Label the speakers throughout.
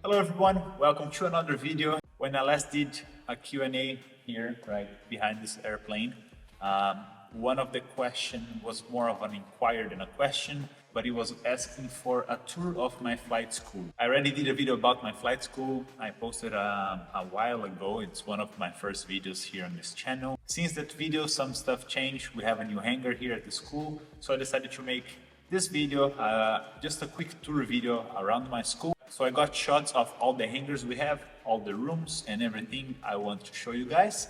Speaker 1: Hello everyone, welcome to another video. When I last did a Q&A here, right behind this airplane, one of the question was more of an inquiry than a question, but he was asking for a tour of my flight school. I already did a video about my flight school. I posted a while ago. It's one of my first videos here on this channel. Since that video, some stuff changed. We have a new hangar here at the school, so I decided to make this video just a quick tour video around my school. So I got shots of all the hangars we have, all the rooms and everything I want to show you guys.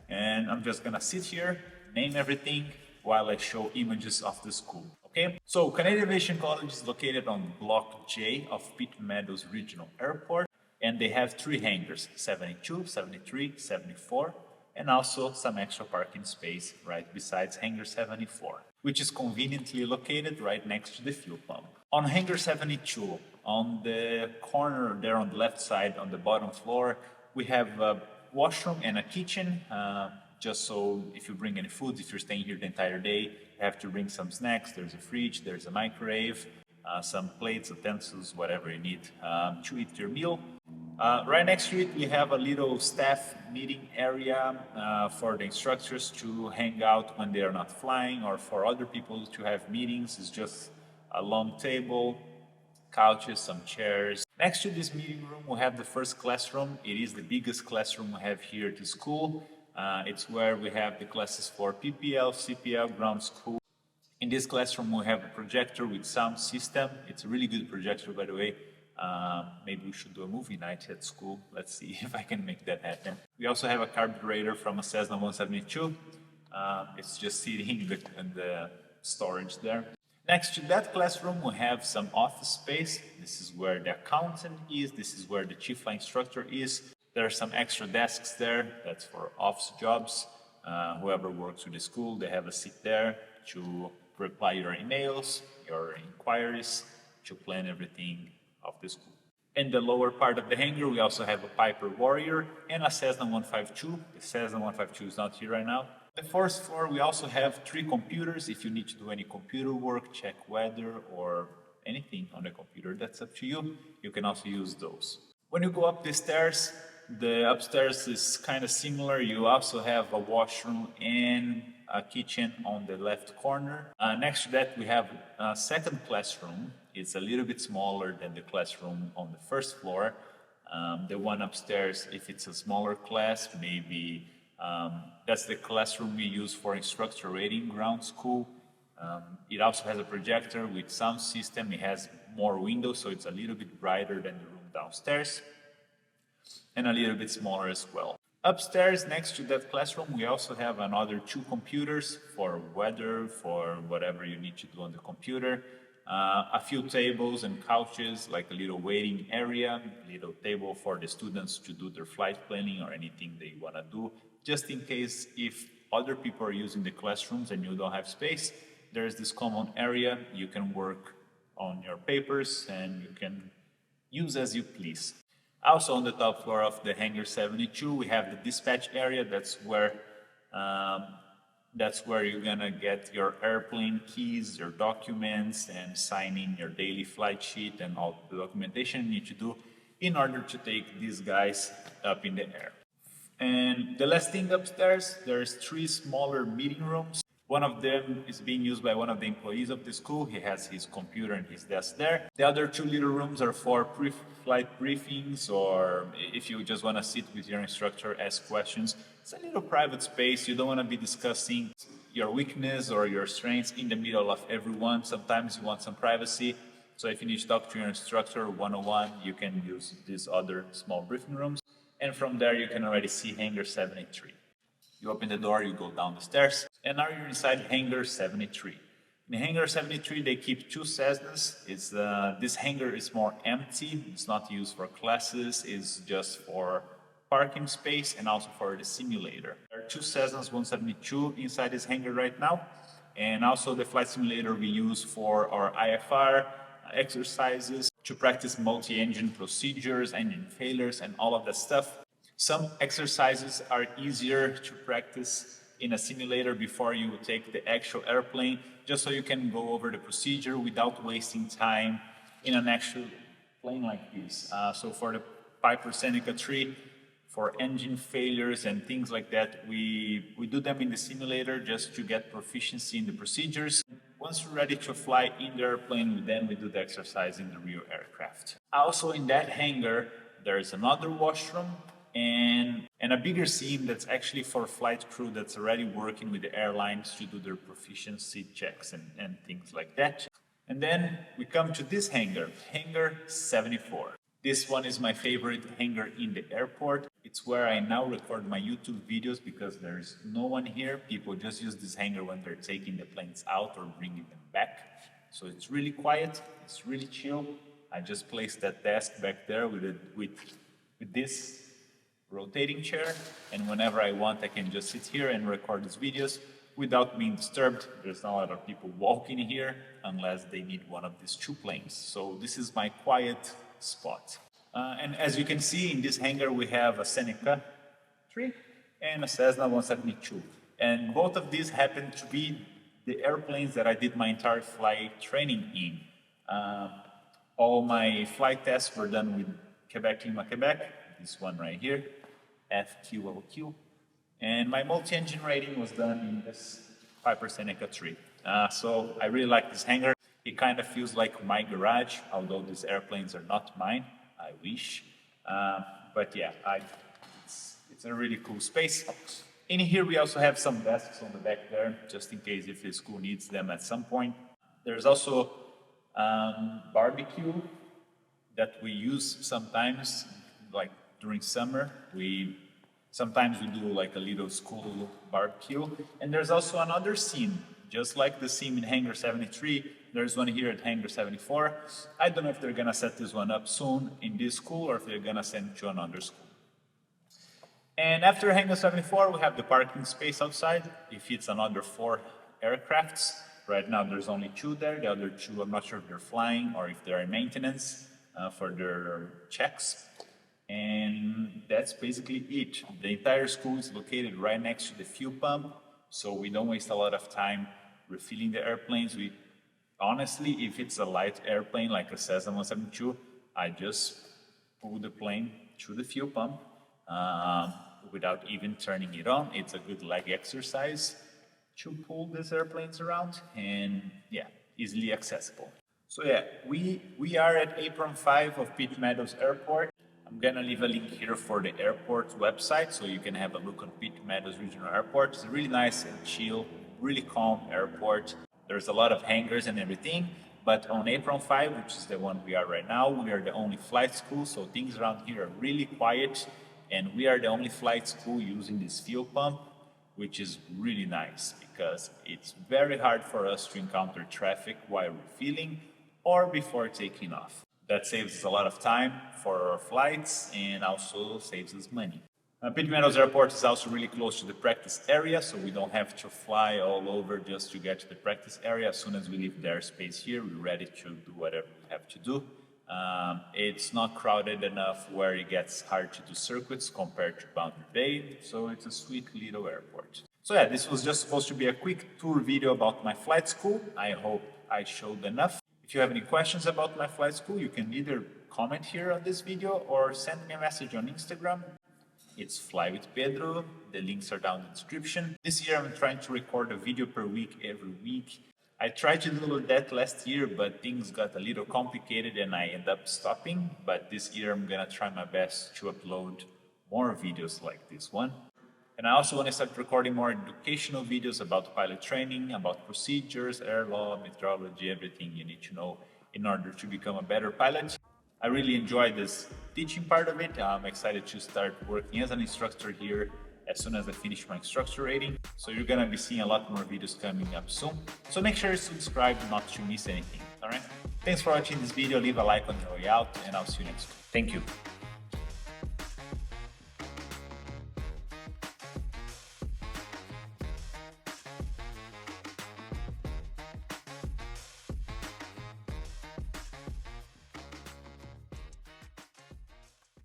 Speaker 1: And I'm just gonna sit here, name everything while I show images of the school. Okay? So Canadian Aviation College is located on Block J of Pitt Meadows Regional Airport. And they have 3 hangars, 72, 73, 74, and also some extra parking space right besides hangar 74, which is conveniently located right next to the fuel pump. On hangar 72, on the corner there on the left side, on the bottom floor, we have a washroom and a kitchen, just so if you bring any food, if you're staying here the entire day, you have to bring some snacks. There's a fridge, there's a microwave, some plates, utensils, whatever you need to eat your meal. Right next to it, we have a little staff meeting area for the instructors to hang out when they are not flying, or for other people to have meetings. It's just a long table, couches, some chairs. Next to this meeting room, we have the first classroom. It is the biggest classroom we have here at the school. It's where we have the classes for PPL, CPL, ground school. In this classroom, we have a projector with sound system. It's a really good projector, by the way. Maybe we should do a movie night at school. Let's see if I can make that happen. We also have a carburetor from a Cessna 172. It's just sitting in the storage there. Next to that classroom, we have some office space. This is where the accountant is. This is where the chief flight instructor is. There are some extra desks there. That's for office jobs. Whoever works with the school, they have a seat there to reply your emails, your inquiries, to plan everything of the school. In the lower part of the hangar, we also have a Piper Warrior and a Cessna 152. The Cessna 152 is not here right now. The first floor, we also have 3 computers. If you need to do any computer work, check weather or anything on the computer, that's up to you. You can also use those. When you go up the stairs, the upstairs is kind of similar. You also have a washroom and a kitchen on the left corner. Next to that, we have a second classroom. It's a little bit smaller than the classroom on the first floor. The one upstairs, if it's a smaller class, maybe that's the classroom we use for instructor rating ground school. It also has a projector with sound system. It has more windows, so it's a little bit brighter than the room downstairs, and a little bit smaller as well. Upstairs, next to that classroom, we also have another 2 computers for weather, for whatever you need to do on the computer. A few tables and couches, like a little waiting area, a little table for the students to do their flight planning or anything they want to do. Just in case if other people are using the classrooms and you don't have space, there's this common area. You can work on your papers and you can use as you please. Also on the top floor of the hangar 72, we have the dispatch area. That's where you're gonna get your airplane keys, your documents, and sign in your daily flight sheet and all the documentation you need to do in order to take these guys up in the air. And the last thing upstairs, there's 3 smaller meeting rooms. One of them is being used by one of the employees of the school. He has his computer and his desk there. The other 2 little rooms are for pre-flight briefings, or if you just want to sit with your instructor, ask questions. It's a little private space. You don't want to be discussing your weakness or your strengths in the middle of everyone. Sometimes you want some privacy. So if you need to talk to your instructor one-on-one, you can use these other small briefing rooms. And from there, you can already see hangar 73. You open the door, you go down the stairs, and now you're inside hangar 73. In hangar 73, they keep 2 Cessnas. This hangar is more empty. It's not used for classes. It's just for parking space and also for the simulator. There are 2 Cessnas 172 inside this hangar right now, and also the flight simulator we use for our IFR exercises to practice multi-engine procedures, engine failures, and all of that stuff. Some exercises are easier to practice in a simulator before you take the actual airplane, just so you can go over the procedure without wasting time in an actual plane like this. So for the Piper Seneca 3, for engine failures and things like that, we do them in the simulator just to get proficiency in the procedures. Once we're ready to fly in the airplane, then we do the exercise in the real aircraft. Also in that hangar, there's another washroom and a bigger scene that's actually for flight crew that's already working with the airlines to do their proficiency checks and things like that. And then we come to this hangar, Hangar 74. This one is my favorite hangar in the airport. It's where I now record my YouTube videos because there's no one here. People just use this hangar when they're taking the planes out or bringing them back. So it's really quiet, it's really chill. I just placed that desk back there with this rotating chair, and whenever I want I can just sit here and record these videos without being disturbed. There's not a lot of people walking here unless they need one of these two planes. So this is my quiet spot. And as you can see in this hangar we have a Seneca 3 and a Cessna 172. And both of these happen to be the airplanes that I did my entire flight training in. All my flight tests were done with Quebec Lima Quebec, this one right here, FQLQ. And my multi-engine rating was done in this Piper Seneca 3. So I really like this hangar. It kind of feels like my garage, although these airplanes are not mine. I wish. But yeah, it's a really cool space. In here we also have some desks on the back there, just in case if the school needs them at some point. There's also barbecue that we use sometimes, like during summer. Sometimes we do like a little school barbecue. And there's also another scene, just like the scene in Hangar 73, there's one here at Hangar 74. I don't know if they're gonna set this one up soon in this school or if they're gonna send it to another school. And after Hangar 74, we have the parking space outside. It fits another 4 aircrafts. Right now there's only 2 there. The other 2, I'm not sure if they're flying or if they're in maintenance for their checks. And that's basically it. The entire school is located right next to the fuel pump, so we don't waste a lot of time refilling the airplanes. Honestly, if it's a light airplane like a Cessna 172, I just pull the plane to the fuel pump without even turning it on. It's a good leg exercise to pull these airplanes around, and yeah, easily accessible. So yeah, we are at Apron 5 of Pitt Meadows Airport. I'm gonna leave a link here for the airport website so you can have a look on Pitt Meadows Regional Airport. It's a really nice and chill, really calm airport. There's a lot of hangars and everything, but on Apron 5, which is the one we are right now, we are the only flight school, so things around here are really quiet, and we are the only flight school using this fuel pump, which is really nice because it's very hard for us to encounter traffic while refueling or before taking off. That saves us a lot of time for our flights and also saves us money. Pitt Meadows Airport is also really close to the practice area, so we don't have to fly all over just to get to the practice area. As soon as we leave the airspace here, we're ready to do whatever we have to do. It's not crowded enough where it gets hard to do circuits compared to Boundary Bay, so it's a sweet little airport. So yeah, this was just supposed to be a quick tour video about my flight school. I hope I showed enough. If you have any questions about my flight school, you can either comment here on this video or send me a message on Instagram. It's Fly with Pedro. The links are down in the description. This year I'm trying to record a video per week every week. I tried to do that last year, but things got a little complicated and I ended up stopping. But this year I'm gonna try my best to upload more videos like this one. And I also want to start recording more educational videos about pilot training, about procedures, air law, meteorology, everything you need to know in order to become a better pilot. I really enjoy this teaching part of it. I'm excited to start working as an instructor here as soon as I finish my instructor rating. So you're gonna be seeing a lot more videos coming up soon. So make sure to subscribe not to miss anything, all right? Thanks for watching this video. Leave a like on your way out and I'll see you next time. Thank you.